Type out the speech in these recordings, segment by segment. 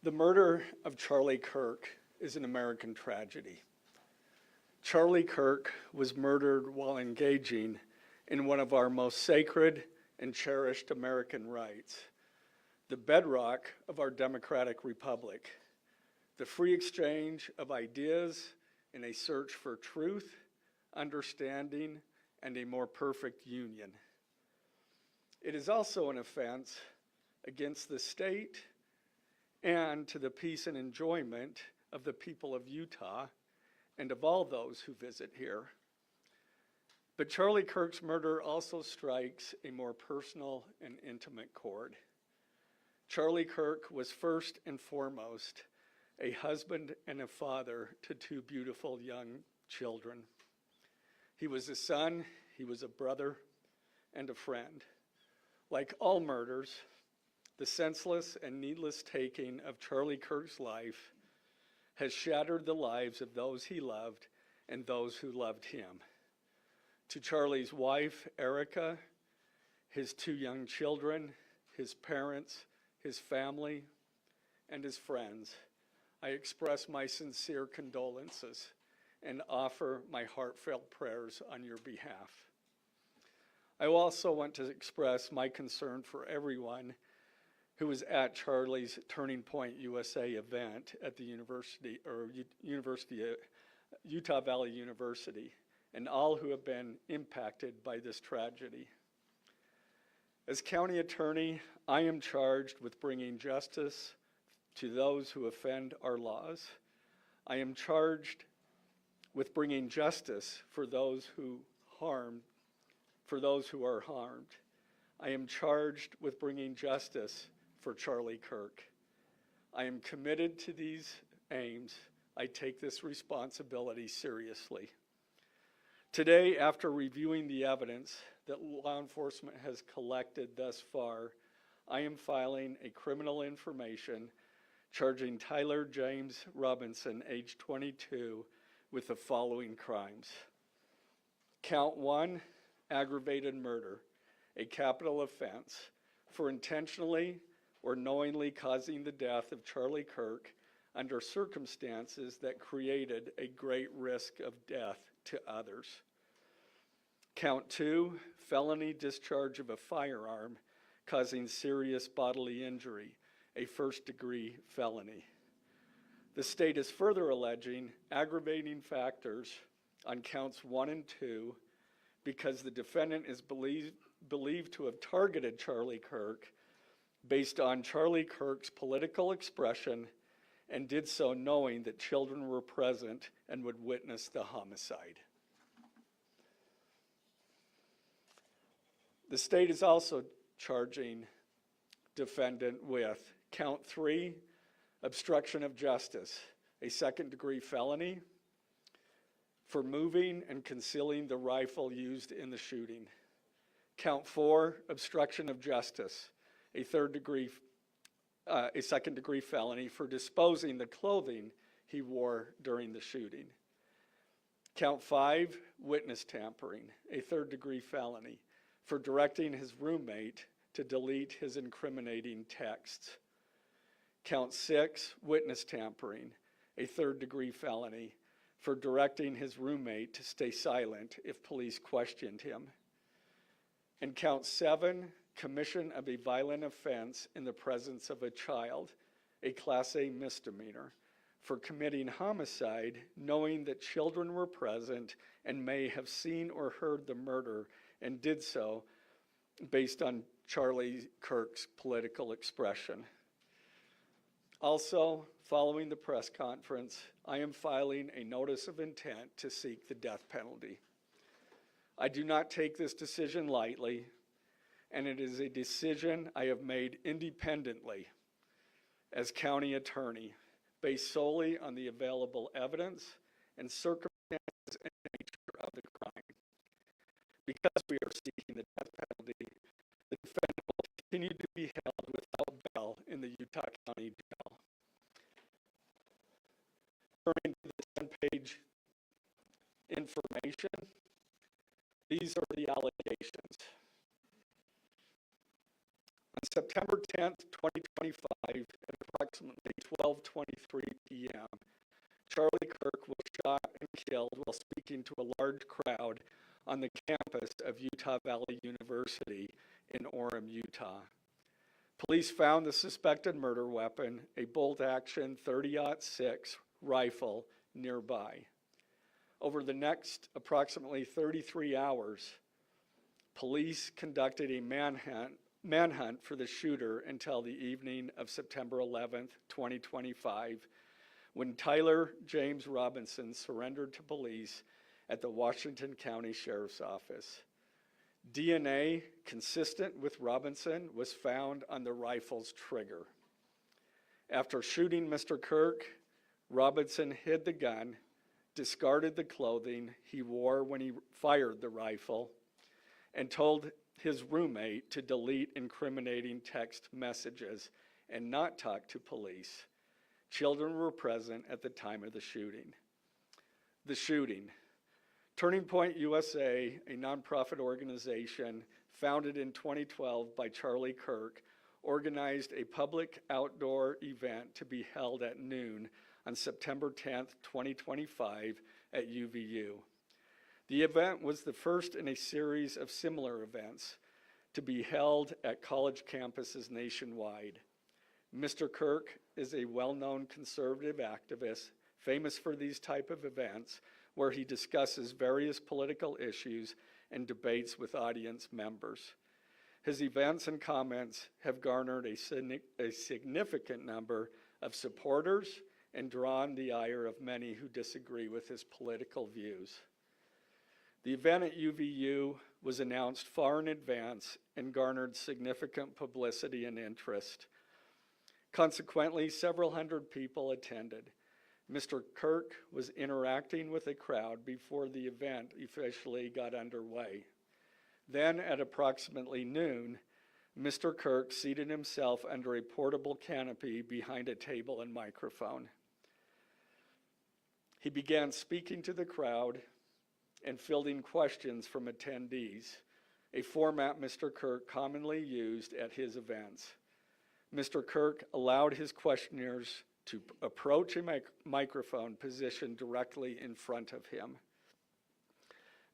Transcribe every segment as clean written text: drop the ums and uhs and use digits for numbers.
The murder of Charlie Kirk is an American tragedy. Charlie Kirk was murdered while engaging in one of our most sacred and cherished American rights, the bedrock of our democratic republic, the free exchange of ideas in a search for truth, understanding, and a more perfect union. It is also an offense against the state and to the peace and enjoyment of the people of Utah and of all those who visit here. But Charlie Kirk's murder also strikes a more personal and intimate chord. Charlie Kirk was first and foremost a husband and a father to two beautiful young children. He was a son, he was a brother, and a friend. Like all murders, the senseless and needless taking of Charlie Kirk's life has shattered the lives of those he loved and those who loved him. To Charlie's wife, Erica, his two young children, his parents, his family, and his friends, I express my sincere condolences and offer my heartfelt prayers on your behalf. I also want to express my concern for everyone who was at Charlie's Turning Point USA event at the Utah Valley University, and all who have been impacted by this tragedy. As county attorney, I am charged with bringing justice to those who offend our laws. I am charged with bringing justice for those who are harmed. I am charged with bringing justice for Charlie Kirk. I am committed to these aims. I take this responsibility seriously. Today, after reviewing the evidence that law enforcement has collected thus far, I am filing a criminal information charging Tyler James Robinson, age 22, with the following crimes. Count 1, aggravated murder, a capital offense, for intentionally or knowingly causing the death of Charlie Kirk under circumstances that created a great risk of death to others. Count 2, felony discharge of a firearm causing serious bodily injury, a first-degree felony. The state is further alleging aggravating factors on counts 1 and 2 because the defendant is believed to have targeted Charlie Kirk based on Charlie Kirk's political expression and did so knowing that children were present and would witness the homicide. The state is also charging defendant with count 3, obstruction of justice, a second-degree felony for moving and concealing the rifle used in the shooting. Count 4, obstruction of justice, a second-degree felony for disposing the clothing he wore during the shooting. Count 5, witness tampering, a third-degree felony for directing his roommate to delete his incriminating texts. Count 6, witness tampering, a third-degree felony for directing his roommate to stay silent if police questioned him. And count 7, commission of a violent offense in the presence of a child, a Class A misdemeanor, for committing homicide knowing that children were present and may have seen or heard the murder and did so based on Charlie Kirk's political expression. Also, following the press conference, I am filing a notice of intent to seek the death penalty. I do not take this decision lightly, and it is a decision I have made independently as county attorney, based solely on the available evidence and circumstances and nature of the crime. Because we are seeking the death penalty, the defendant will continue to be held without bail in the Utah County Jail. Turning to the 10-page information, these are the allegations. On September 10th, 2025, at approximately 12:23 p.m., Charlie Kirk was shot and killed while speaking to a large crowd on the campus of Utah Valley University in Orem, Utah. Police found the suspected murder weapon, a bolt-action .30-06 rifle, nearby. Over the next approximately 33 hours, police conducted a manhunt for the shooter until the evening of September 11th, 2025, when Tyler James Robinson surrendered to police at the Washington County Sheriff's Office. DNA consistent with Robinson was found on the rifle's trigger. After shooting Mr. Kirk, Robinson hid the gun, discarded the clothing he wore when he fired the rifle, and told his roommate to delete incriminating text messages and not talk to police. Children were present at the time of the shooting. The shooting. Turning Point USA, a nonprofit organization founded in 2012 by Charlie Kirk, organized a public outdoor event to be held at noon on September 10th, 2025 at UVU. The event was the first in a series of similar events to be held at college campuses nationwide. Mr. Kirk is a well-known conservative activist, famous for these type of events, where he discusses various political issues and debates with audience members. His events and comments have garnered a significant number of supporters and drawn the ire of many who disagree with his political views. The event at UVU was announced far in advance and garnered significant publicity and interest. Consequently, several hundred people attended. Mr. Kirk was interacting with the crowd before the event officially got underway. Then, at approximately noon, Mr. Kirk seated himself under a portable canopy behind a table and microphone. He began speaking to the crowd and fielding questions from attendees, a format Mr. Kirk commonly used at his events. Mr. Kirk allowed his questioners to approach a microphone positioned directly in front of him.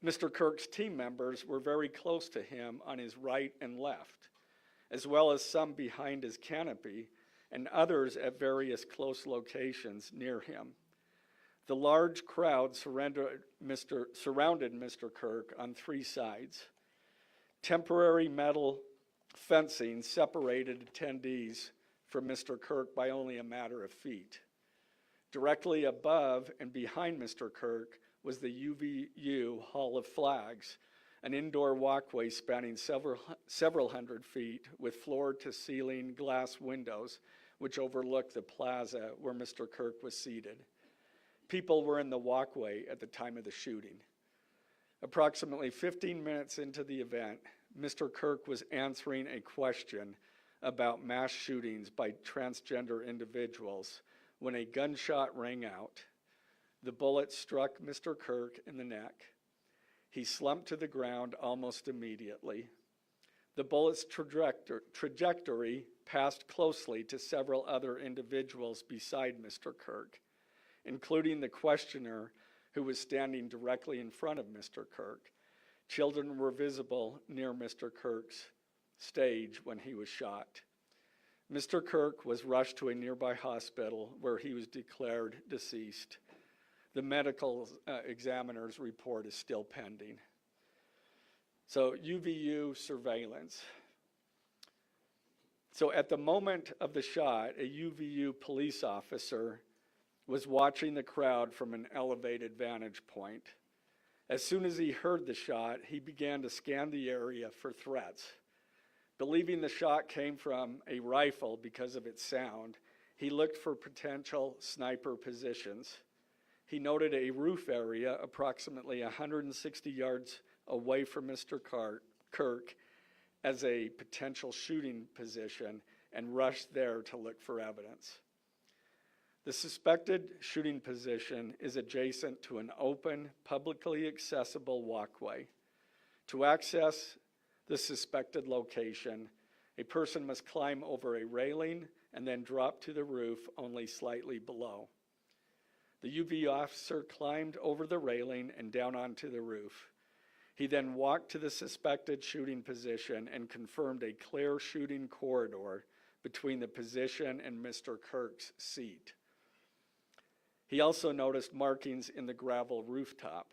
Mr. Kirk's team members were very close to him on his right and left, as well as some behind his canopy and others at various close locations near him. The large crowd surrounded Mr. Kirk on three sides. Temporary metal fencing separated attendees from Mr. Kirk by only a matter of feet. Directly above and behind Mr. Kirk was the UVU Hall of Flags, an indoor walkway spanning several hundred feet with floor-to-ceiling glass windows which overlooked the plaza where Mr. Kirk was seated. People were in the walkway at the time of the shooting. Approximately 15 minutes into the event, Mr. Kirk was answering a question about mass shootings by transgender individuals when a gunshot rang out. The bullet struck Mr. Kirk in the neck. He slumped to the ground almost immediately. The bullet's trajectory passed closely to several other individuals beside Mr. Kirk, including the questioner who was standing directly in front of Mr. Kirk. Children were visible near Mr. Kirk's stage when he was shot. Mr. Kirk was rushed to a nearby hospital where he was declared deceased. The medical examiner's report is still pending. So UVU surveillance. So at the moment of the shot, a UVU police officer was watching the crowd from an elevated vantage point. As soon as he heard the shot, he began to scan the area for threats. Believing the shot came from a rifle because of its sound, he looked for potential sniper positions. He noted a roof area approximately 160 yards away from Mr. Kirk as a potential shooting position and rushed there to look for evidence. The suspected shooting position is adjacent to an open, publicly accessible walkway. To access the suspected location, a person must climb over a railing and then dropped to the roof only slightly below. The UV officer climbed over the railing and down onto the roof. He then walked to the suspected shooting position and confirmed a clear shooting corridor between the position and Mr. Kirk's seat. He also noticed markings in the gravel rooftop,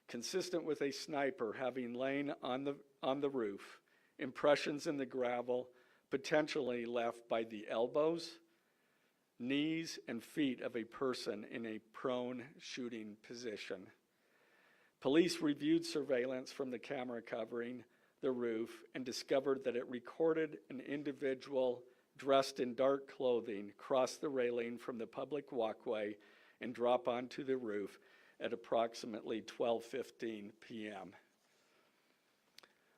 consistent with a sniper having lain on the roof, impressions in the gravel potentially left by the elbows, knees, and feet of a person in a prone shooting position. Police reviewed surveillance from the camera covering the roof and discovered that it recorded an individual dressed in dark clothing cross the railing from the public walkway and drop onto the roof at approximately 12:15 p.m.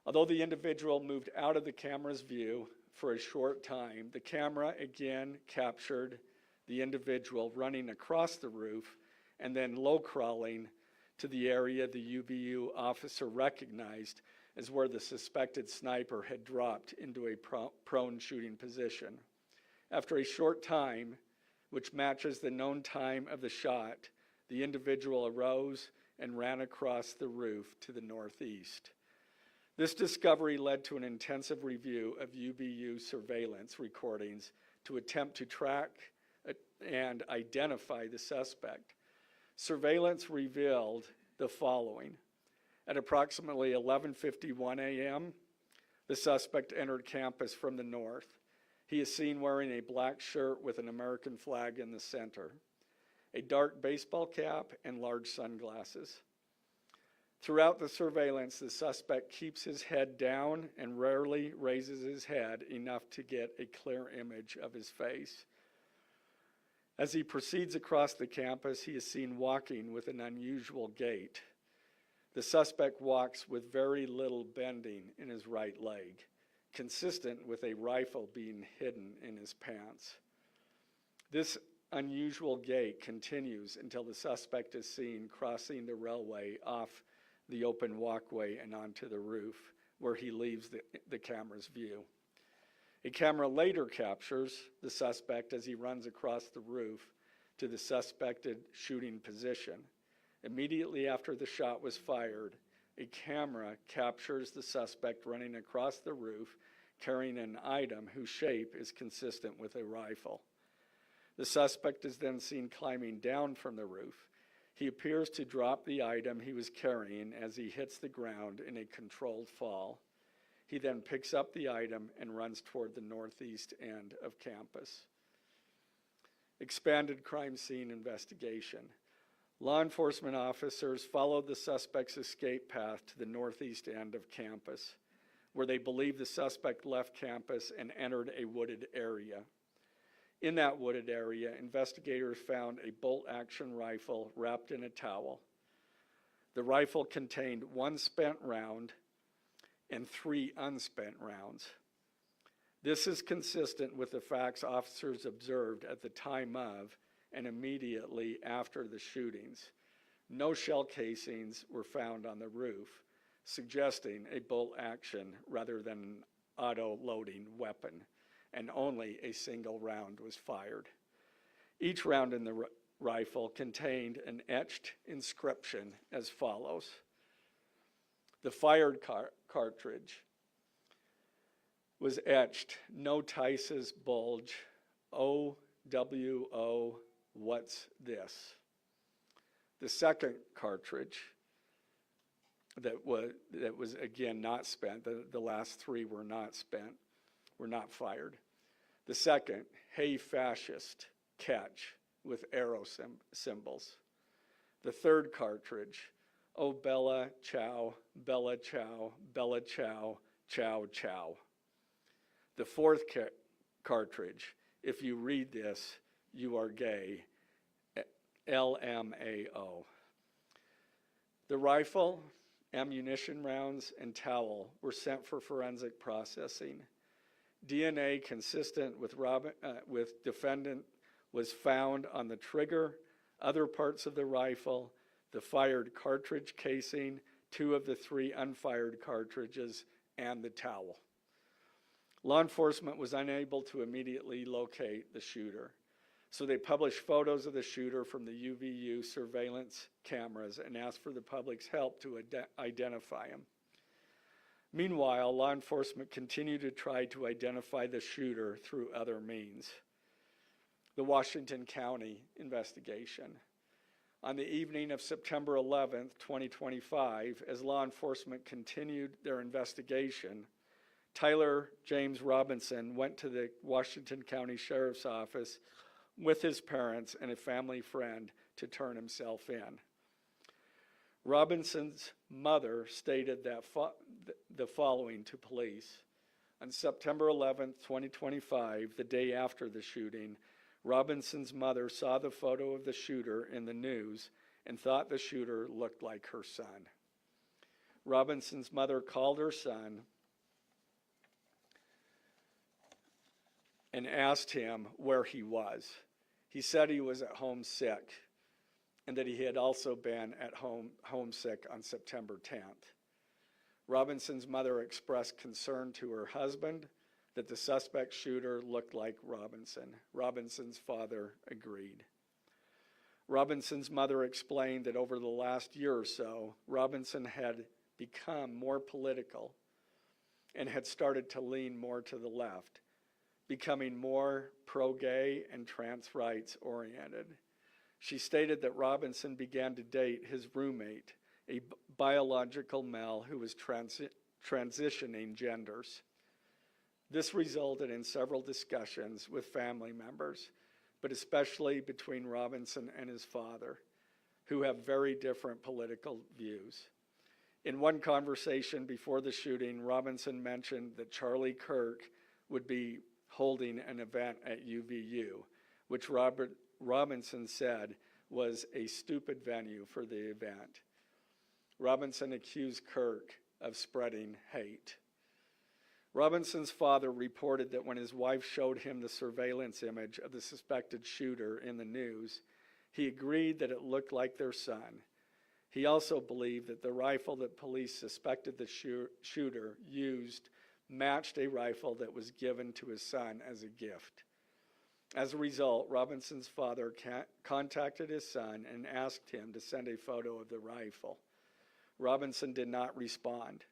Although the individual moved out of the camera's view for a short time, the camera again captured the individual running across the roof and then low crawling to the area the UVU officer recognized as where the suspected sniper had dropped into a prone shooting position. After a short time, which matches the known time of the shot, the individual arose and ran across the roof to the northeast. This discovery led to an intensive review of UVU surveillance recordings to attempt to track and identify the suspect. Surveillance revealed the following. At approximately 11:51 a.m., the suspect entered campus from the north. He is seen wearing a black shirt with an American flag in the center, a dark baseball cap, and large sunglasses. Throughout the surveillance, the suspect keeps his head down and rarely raises his head enough to get a clear image of his face. As he proceeds across the campus, he is seen walking with an unusual gait. The suspect walks with very little bending in his right leg, consistent with a rifle being hidden in his pants. This unusual gait continues until the suspect is seen crossing the railway off the open walkway and onto the roof, where he leaves the camera's view. A camera later captures the suspect as he runs across the roof to the suspected shooting position. Immediately after the shot was fired, a camera captures the suspect running across the roof carrying an item whose shape is consistent with a rifle. The suspect is then seen climbing down from the roof. He appears to drop the item he was carrying as he hits the ground in a controlled fall. He then picks up the item and runs toward the northeast end of campus. Expanded crime scene investigation. Law enforcement officers followed the suspect's escape path to the northeast end of campus, where they believe the suspect left campus and entered a wooded area. In that wooded area, investigators found a bolt-action rifle wrapped in a towel. The rifle contained 1 spent round and 3 unspent rounds. This is consistent with the facts officers observed at the time of and immediately after the shootings. No shell casings were found on the roof, suggesting a bolt action rather than an auto-loading weapon, and only a single round was fired. Each round in the rifle contained an etched inscription as follows. The fired cartridge was etched, "No Tice's bulge, OWO, what's this?" The second cartridge that was again not spent, the last 3 were not spent, were not fired. The second, "Hey fascist, catch," with arrow symbols. The third cartridge, "Oh Bella Chow, Bella Chow, Bella Chow, Chow Chow." The fourth cartridge, "If you read this, you are gay, LMAO." The rifle, ammunition rounds, and towel were sent for forensic processing. DNA consistent with defendant was found on the trigger, other parts of the rifle, the fired cartridge casing, 2 of the 3 unfired cartridges, and the towel. Law enforcement was unable to immediately locate the shooter, so they published photos of the shooter from the UVU surveillance cameras and asked for the public's help to identify him. Meanwhile, law enforcement continued to try to identify the shooter through other means. The Washington County investigation. On the evening of September 11th, 2025, as law enforcement continued their investigation, Tyler James Robinson went to the Washington County Sheriff's Office with his parents and a family friend to turn himself in. Robinson's mother stated that the following to police. On September 11th, 2025, the day after the shooting, Robinson's mother saw the photo of the shooter in the news and thought the shooter looked like her son. Robinson's mother called her son and asked him where he was. He said he was at home sick and that he had also been at homesick on September 10th. Robinson's mother expressed concern to her husband that the suspect shooter looked like Robinson. Robinson's father agreed. Robinson's mother explained that over the last year or so, Robinson had become more political and had started to lean more to the left, becoming more pro-gay and trans rights oriented. She stated that Robinson began to date his roommate, a biological male who was transitioning genders. This resulted in several discussions with family members, but especially between Robinson and his father, who have very different political views. In one conversation before the shooting, Robinson mentioned that Charlie Kirk would be holding an event at UVU, which Robinson said was a stupid venue for the event. Robinson accused Kirk of spreading hate. Robinson's father reported that when his wife showed him the surveillance image of the suspected shooter in the news, he agreed that it looked like their son. He also believed that the rifle that police suspected the shooter used matched a rifle that was given to his son as a gift. As a result, Robinson's father contacted his son and asked him to send a photo of the rifle. Robinson did not respond.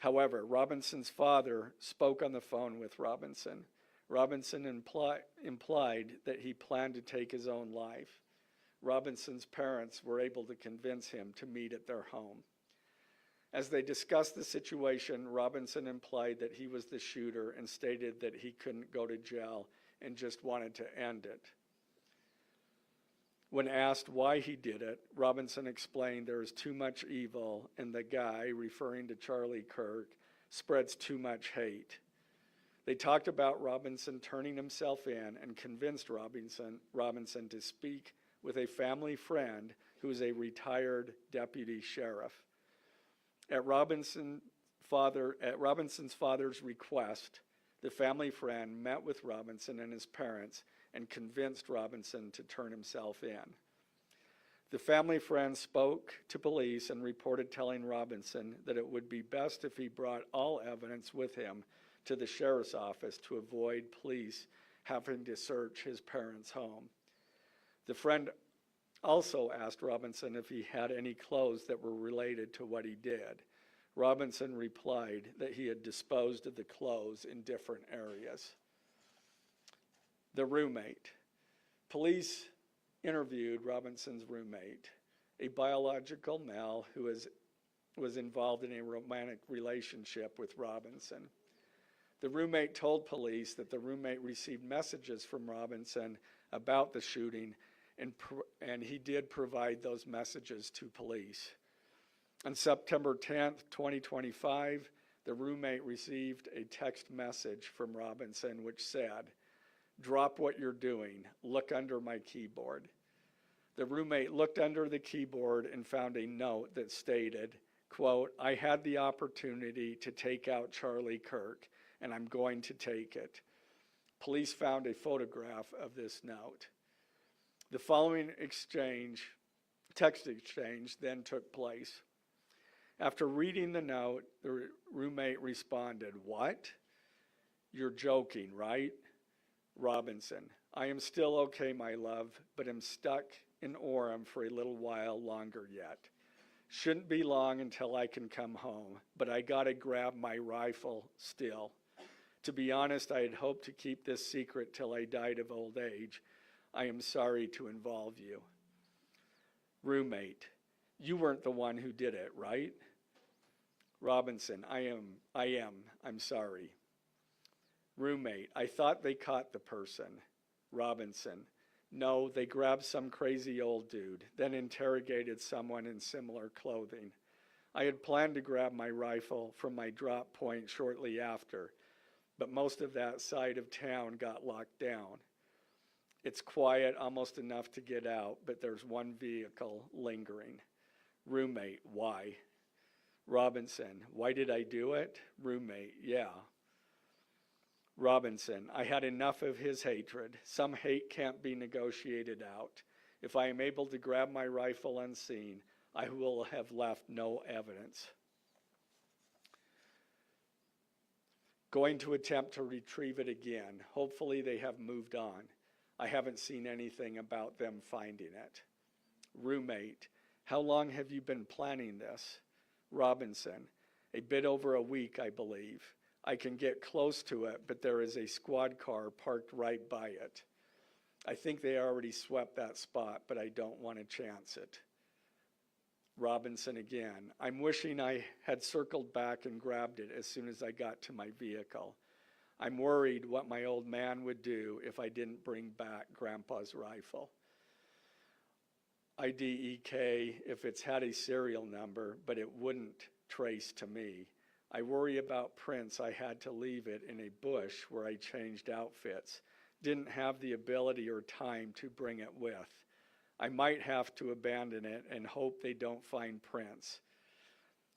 However, Robinson's father spoke on the phone with Robinson. Robinson implied that he planned to take his own life. Robinson's parents were able to convince him to meet at their home. As they discussed the situation, Robinson implied that he was the shooter and stated that he couldn't go to jail and just wanted to end it. When asked why he did it, Robinson explained there is too much evil and the guy, referring to Charlie Kirk, spreads too much hate. They talked about Robinson turning himself in and convinced Robinson to speak with a family friend who is a retired deputy sheriff. At Robinson's father's request, the family friend met with Robinson and his parents and convinced Robinson to turn himself in. The family friend spoke to police and reported telling Robinson that it would be best if he brought all evidence with him to the sheriff's office to avoid police having to search his parents' home. The friend also asked Robinson if he had any clothes that were related to what he did. Robinson replied that he had disposed of the clothes in different areas. The roommate. Police interviewed Robinson's roommate, a biological male who was involved in a romantic relationship with Robinson. The roommate told police that the roommate received messages from Robinson about the shooting, and he did provide those messages to police. On September 10th, 2025, the roommate received a text message from Robinson which said, "Drop what you're doing, look under my keyboard." The roommate looked under the keyboard and found a note that stated, quote, "I had the opportunity to take out Charlie Kirk, and I'm going to take it." Police found a photograph of this note. The following text exchange, then took place. After reading the note, the roommate responded, "What? You're joking, right? Robinson, I am still okay, my love, but am stuck in Orem for a little while longer yet. Shouldn't be long until I can come home, but I gotta grab my rifle still. To be honest, I had hoped to keep this secret till I died of old age. I am sorry to involve you. Roommate, you weren't the one who did it, right? Robinson, I am. I'm sorry. Roommate, I thought they caught the person. Robinson, no, they grabbed some crazy old dude, then interrogated someone in similar clothing. I had planned to grab my rifle from my drop point shortly after, but most of that side of town got locked down. It's quiet, almost enough to get out, but there's one vehicle lingering. Roommate, why? Robinson, why did I do it? Roommate, yeah. Robinson, I had enough of his hatred. Some hate can't be negotiated out. If I am able to grab my rifle unseen, I will have left no evidence. Going to attempt to retrieve it again. Hopefully they have moved on. I haven't seen anything about them finding it. Roommate, how long have you been planning this? Robinson, a bit over a week, I believe. I can get close to it, but there is a squad car parked right by it. I think they already swept that spot, but I don't want to chance it. Robinson again, I'm wishing I had circled back and grabbed it as soon as I got to my vehicle. I'm worried what my old man would do if I didn't bring back Grandpa's rifle. IDEK if it's had a serial number, but it wouldn't trace to me. I worry about prints. I had to leave it in a bush where I changed outfits. Didn't have the ability or time to bring it with. I might have to abandon it and hope they don't find prints.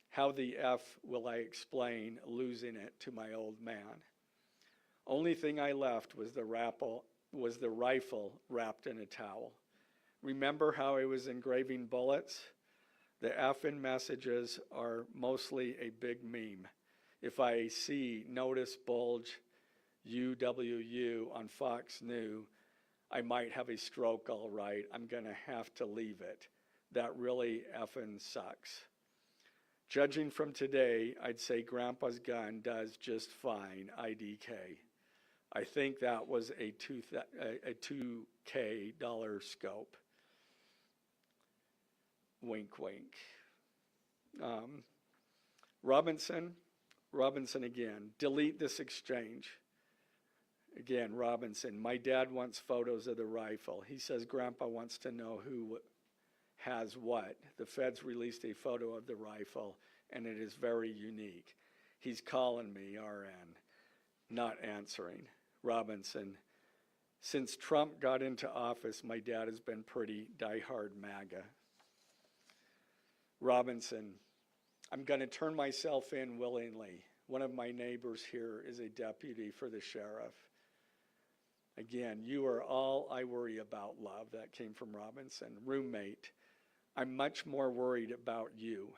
How the F will I explain losing it to my old man? Only thing I left was the rifle wrapped in a towel. Remember how I was engraving bullets? The F in messages are mostly a big meme. If I see notice bulge UWU on Fox News, I might have a stroke all right. I'm gonna have to leave it. That really effing sucks. Judging from today, I'd say Grandpa's gun does just fine, IDK. I think that was a $2K dollar scope. Wink, wink. Robinson again, delete this exchange. Again, Robinson, my dad wants photos of the rifle. He says Grandpa wants to know who has what. The feds released a photo of the rifle, and it is very unique. He's calling me, RN, not answering. Robinson, since Trump got into office, my dad has been pretty diehard MAGA. Robinson, I'm going to turn myself in willingly. One of my neighbors here is a deputy for the sheriff. Again, you are all I worry about, love. That came from Robinson. Roommate, I'm much more worried about you.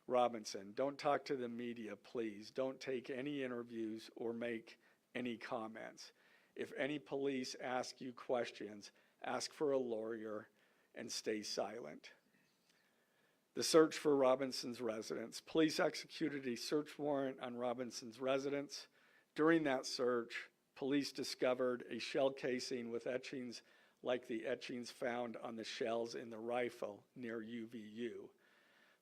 Robinson, don't talk to the media, please. Don't take any interviews or make any comments. If any police ask you questions, ask for a lawyer and stay silent. The search for Robinson's residence. Police executed a search warrant on Robinson's residence. During that search, police discovered a shell casing with etchings like the etchings found on the shells in the rifle near UVU.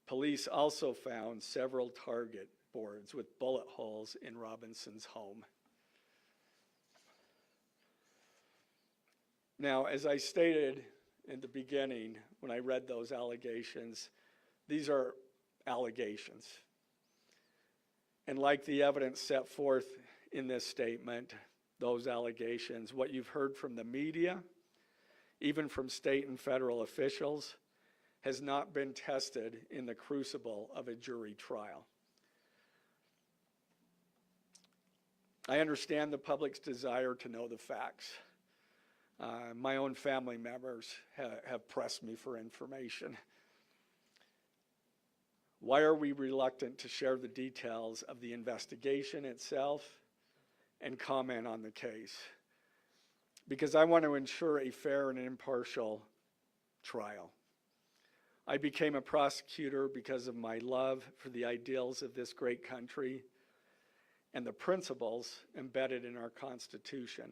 Police also found several target boards with bullet holes in Robinson's home. Now, as I stated in the beginning, when I read those allegations, these are allegations. And like the evidence set forth in this statement, those allegations, what you've heard from the media, even from state and federal officials, has not been tested in the crucible of a jury trial. I understand the public's desire to know the facts. My own family members have pressed me for information. Why are we reluctant to share the details of the investigation itself? and comment on the case, because I want to ensure a fair and impartial trial. I became a prosecutor because of my love for the ideals of this great country and the principles embedded in our Constitution.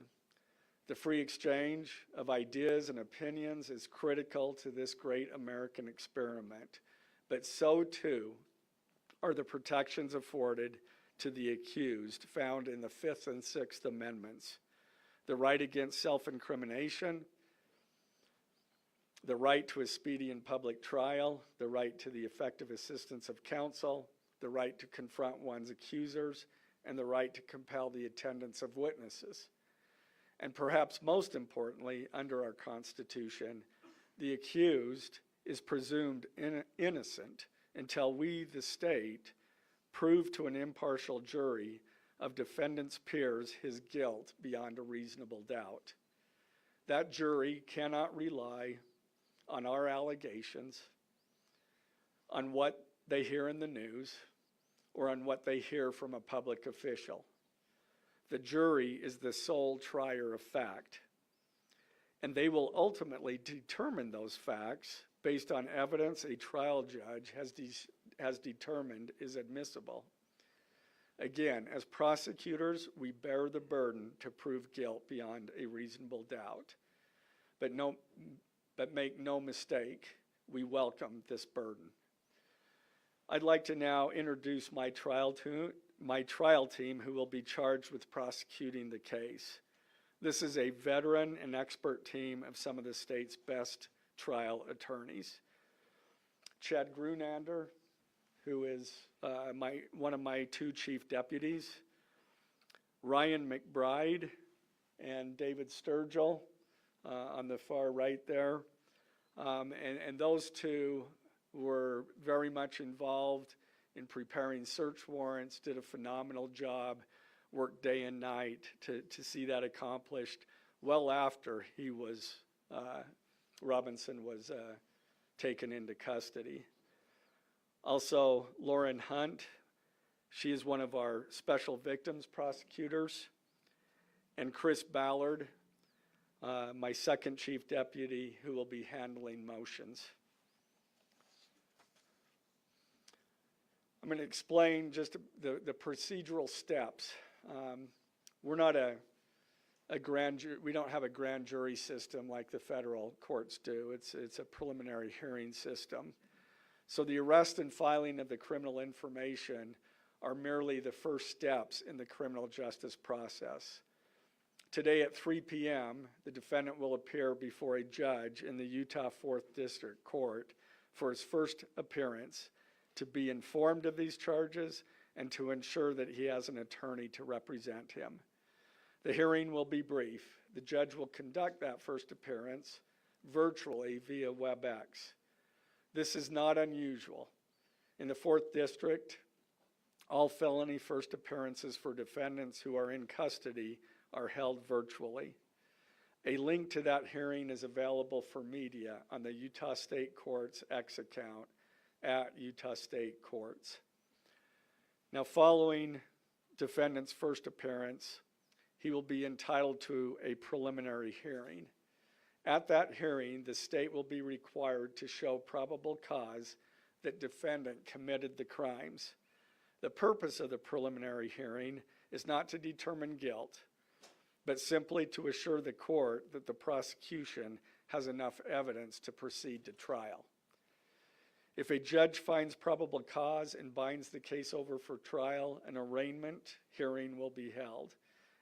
The free exchange of ideas and opinions is critical to this great American experiment, but so too are the protections afforded to the accused found in the Fifth and Sixth Amendments: the right against self-incrimination, the right to a speedy and public trial, the right to the effective assistance of counsel, the right to confront one's accusers, and the right to compel the attendance of witnesses. And perhaps most importantly, under our Constitution, the accused is presumed innocent until we, the state, prove to an impartial jury of defendant's peers his guilt beyond a reasonable doubt. That jury cannot rely on our allegations, on what they hear in the news, or on what they hear from a public official. The jury is the sole trier of fact, and they will ultimately determine those facts based on evidence a trial judge has determined is admissible. Again, as prosecutors, we bear the burden to prove guilt beyond a reasonable doubt. But make no mistake, we welcome this burden. I'd like to now introduce my trial team who will be charged with prosecuting the case. This is a veteran and expert team of some of the state's best trial attorneys. Chad Grunander, who is one of my two chief deputies, Ryan McBride and David Sturgill on the far right there. And those two were very much involved in preparing search warrants, did a phenomenal job, worked day and night to see that accomplished well after Robinson was taken into custody. Also, Lauren Hunt, she is one of our special victims prosecutors, and Chris Ballard, my second chief deputy, who will be handling motions. I'm going to explain just the procedural steps. We're not a grand jury. We don't have a grand jury system like the federal courts do. It's a preliminary hearing system. So the arrest and filing of the criminal information are merely the first steps in the criminal justice process. Today at 3 p.m., the defendant will appear before a judge in the Utah 4th District Court for his first appearance, to be informed of these charges and to ensure that he has an attorney to represent him. The hearing will be brief. The judge will conduct that first appearance virtually via WebEx. This is not unusual. In the 4th District, all felony first appearances for defendants who are in custody are held virtually. A link to that hearing is available for media on the Utah State Court's X account at Utah State Courts. Now, following defendant's first appearance, he will be entitled to a preliminary hearing. At that hearing, the state will be required to show probable cause that defendant committed the crimes. The purpose of the preliminary hearing is not to determine guilt, but simply to assure the court that the prosecution has enough evidence to proceed to trial. If a judge finds probable cause and binds the case over for trial, an arraignment hearing will be held.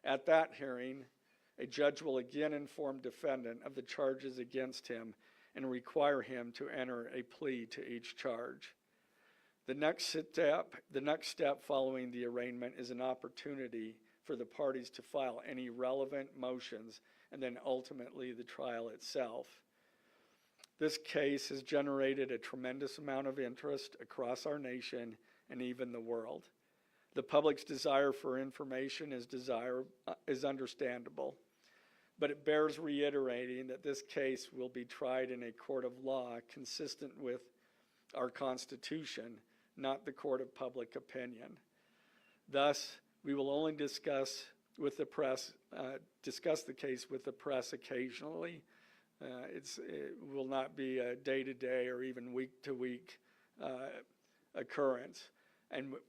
At that hearing, a judge will again inform defendant of the charges against him and require him to enter a plea to each charge. The next step following the arraignment is an opportunity for the parties to file any relevant motions and then ultimately the trial itself. This case has generated a tremendous amount of interest across our nation and even the world. The public's desire for information is understandable, but it bears reiterating that this case will be tried in a court of law consistent with our Constitution, not the court of public opinion. Thus, we will only discuss with the press, discuss the case with the press occasionally. It will not be a day-to-day or even week-to-week occurrence,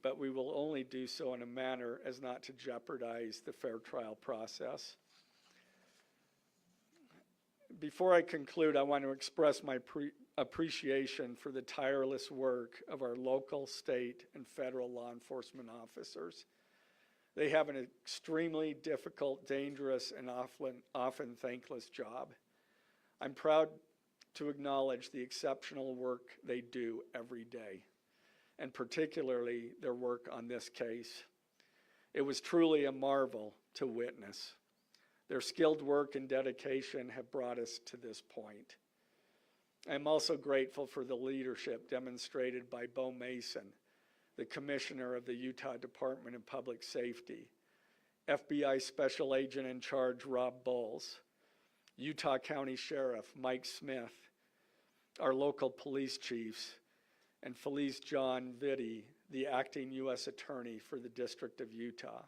but we will only do so in a manner as not to jeopardize the fair trial process. Before I conclude, I want to express my appreciation for the tireless work of our local, state, and federal law enforcement officers. They have an extremely difficult, dangerous, and often thankless job. I'm proud to acknowledge the exceptional work they do every day, and particularly their work on this case. It was truly a marvel to witness. Their skilled work and dedication have brought us to this point. I'm also grateful for the leadership demonstrated by Bo Mason, the Commissioner of the Utah Department of Public Safety, FBI Special Agent in Charge Rob Bowles, Utah County Sheriff Mike Smith, our local police chiefs, and Felice John Vitti, the acting U.S. Attorney for the District of Utah.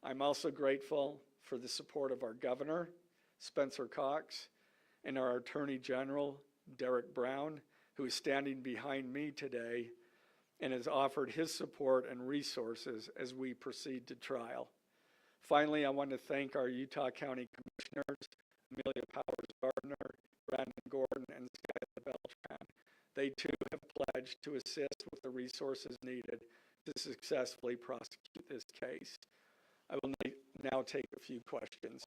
I'm also grateful for the support of our Governor, Spencer Cox, and our Attorney General, Derek Brown, who is standing behind me today and has offered his support and resources as we proceed to trial. Finally, I want to thank our Utah County Commissioners, Amelia Powers Gardner, Brandon Gordon, and Skylar Beltran. They too have pledged to assist with the resources needed to successfully prosecute this case. I will now take a few questions.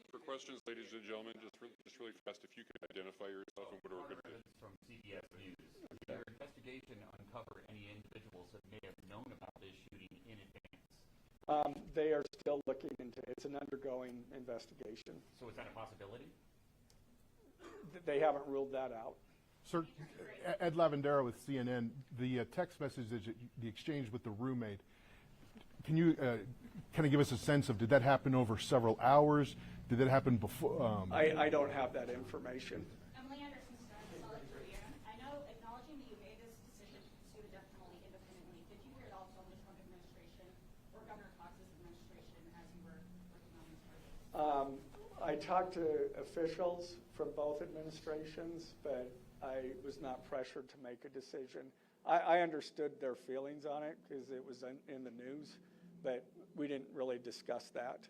For questions, ladies and gentlemen, just really fast, if you could identify yourself and what we're going to do. From CBS News. Did your investigation uncover any individuals that may have known about this shooting in advance? They are still looking into it. It's an undergoing investigation. So is that a possibility? They haven't ruled that out. Sir, Ed Lavandera with CNN, the text message, the exchange with the roommate, can you kind of give us a sense of, did that happen over several hours? Did that happen before? I don't have that information. Emily Anderson, Solid Career. I know, acknowledging that you made this decision to pursue the death penalty independently, did you hear it also from the Trump administration or Governor Cox's administration as you were working on these charges? I talked to officials from both administrations, but I was not pressured to make a decision. I understood their feelings on it because it was in the news, but we didn't really discuss that.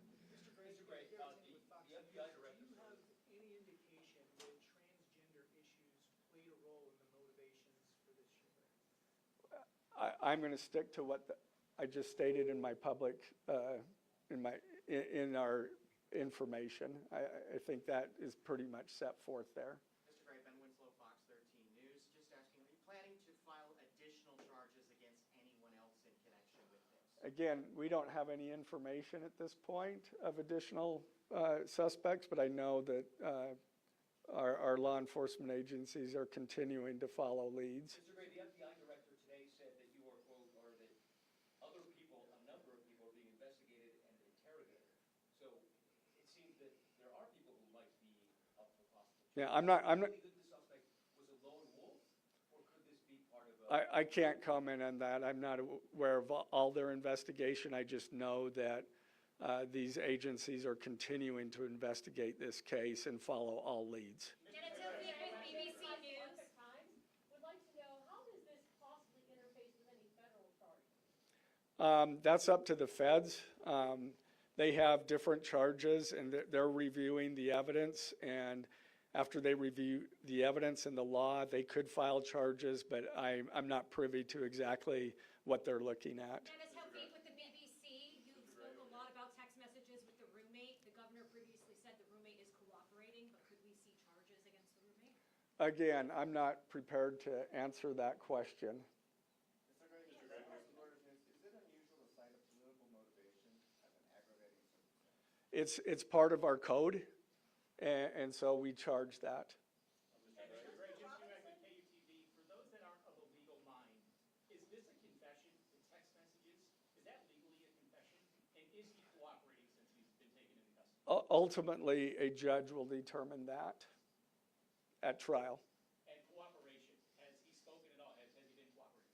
Mr. Gray, the FBI director. Do you have any indication that transgender issues played a role in the motivations for this shooting? I'm going to stick to what I just stated in my public, in our information. I think that is pretty much set forth there. Mr. Gray, Ben Winslow, Fox 13 News. Just asking, are you planning to file additional charges against anyone else in connection with this? Again, we don't have any information at this point of additional suspects, but I know that our law enforcement agencies are continuing to follow leads. Mr. Gray, the FBI director today said that you are, quote, or that other people, a number of people are being investigated and interrogated. So it seems that there are people who might be up for possible charges. Yeah, I'm not. The suspect was a lone wolf, or could this be part of a... I can't comment on that. I'm not aware of all their investigation. I just know that these agencies are continuing to investigate this case and follow all leads. Jenna Tilby with BBC News. Would like to know, how does this possibly interface with any federal charges? That's up to the feds. They have different charges, and they're reviewing the evidence. And after they review the evidence and the law, they could file charges, but I'm not privy to exactly what they're looking at. Dennis Helfig with the BBC. You spoke a lot about text messages with the roommate. The governor previously said the roommate is cooperating, but could we see charges against the roommate? Again, I'm not prepared to answer that question. Mr. Gray, is it unusual to cite a political motivation as an aggravating circumstance? It's part of our code, and so we charge that. Mr. Gray, Jim Stewart with KUTV. For those that aren't of a legal mind, is this a confession, the text messages? Is that legally a confession? And is he cooperating since he's been taken into custody? Ultimately, a judge will determine that at trial. And cooperation, has he spoken at all? Has he been cooperating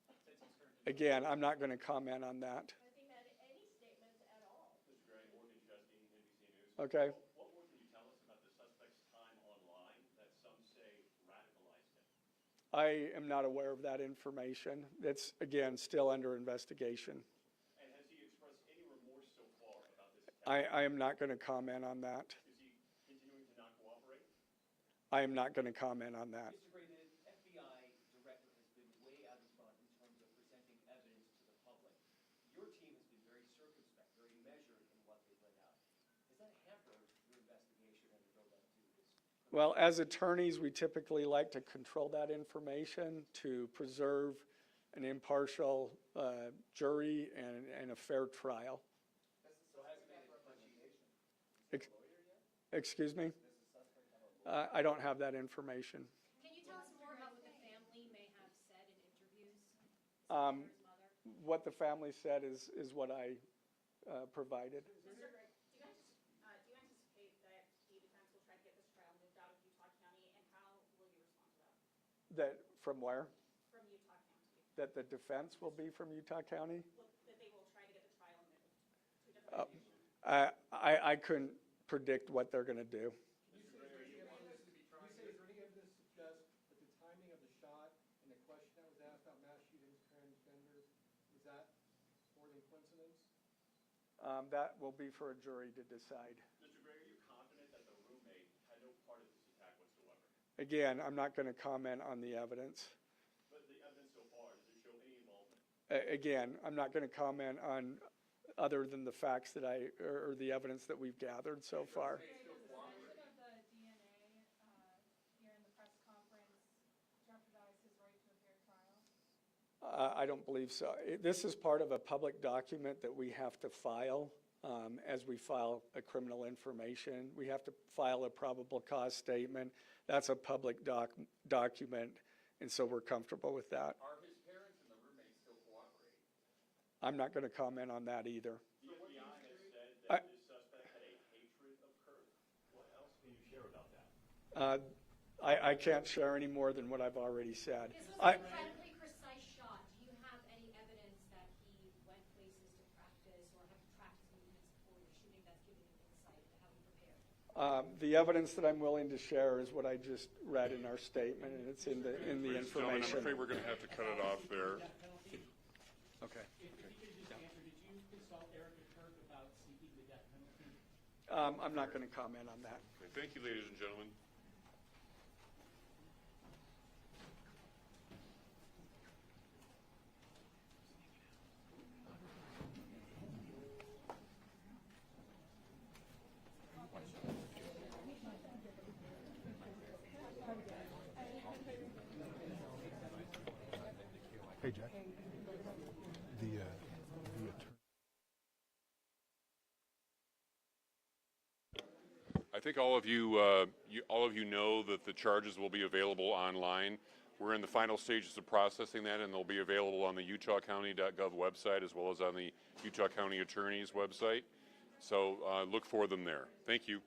since he's turned into... Again, I'm not going to comment on that. Has he made any statements at all? Mr. Gray, Okay? What more can you tell us about the suspect's time online that some say radicalized him? I am not aware of that information. It's, again, still under investigation. And has he expressed any remorse so far about this attack? I am not going to comment on that. Is he continuing to not cooperate? I am not going to comment on that. Mr. Gray, the FBI director has been way out in front in terms of presenting evidence to the public. Your team has been very circumspect, very measured in what they've laid out. Has that hampered your investigation and the build-up to this? Well, as attorneys, we typically like to control that information to preserve an impartial jury and a fair trial. So has it made a differentiation? Ex- Excuse me? I don't have that information. Can you tell us more about what the family may have said in interviews? Um, His mother? What the family said is what I provided. Mr. Gray, do you anticipate that the defense will try to get this trial moved out of Utah County, and how will you respond to that? That, from where? From Utah County? That the defense will be from Utah County? That they will try to get the trial moved to a different location? I couldn't predict what they're going to do. You say, is there any evidence to suggest that the timing of the shot and the question that was asked about mass shootings, transgenders, is that more than coincidence? That will be for a jury to decide. Mr. Gray, are you confident that the roommate had no part of this attack whatsoever? Again, I'm not going to comment on the evidence. But the evidence so far, does it show any involvement? Again, I'm not going to comment on other than the facts that or the evidence that we've gathered so far. Does the mention of the DNA here in the press conference jeopardize his right to a fair trial? I don't believe so. This is part of a public document that we have to file as we file a criminal information. We have to file a probable cause statement. That's a public document, and so we're comfortable with that. Are his parents and the roommate still cooperating? I'm not going to comment on that either. The FBI has said that this suspect had a hatred of Kirk. What else can you share about that? I can't share any more than what I've already said. This was an incredibly precise shot. Do you have any evidence that he went places to practice or had practice movements before your shooting that's giving you insight into how he prepared? The evidence that I'm willing to share is what I just read in our statement, and it's in the Ladies and gentlemen, I'm information. afraid we're going to have to cut it off there. Okay. If you could just answer, did you consult Erica Kirk about seeking the death penalty? I'm not going to comment on that. Okay, thank you, ladies and gentlemen. Hey, Jack. The attorney. I think all of you know that the charges will be available online. We're in the final stages of processing that, and they'll be available on the utahcounty.gov website as well as on the Utah County Attorney's website. So look for them there. Thank you.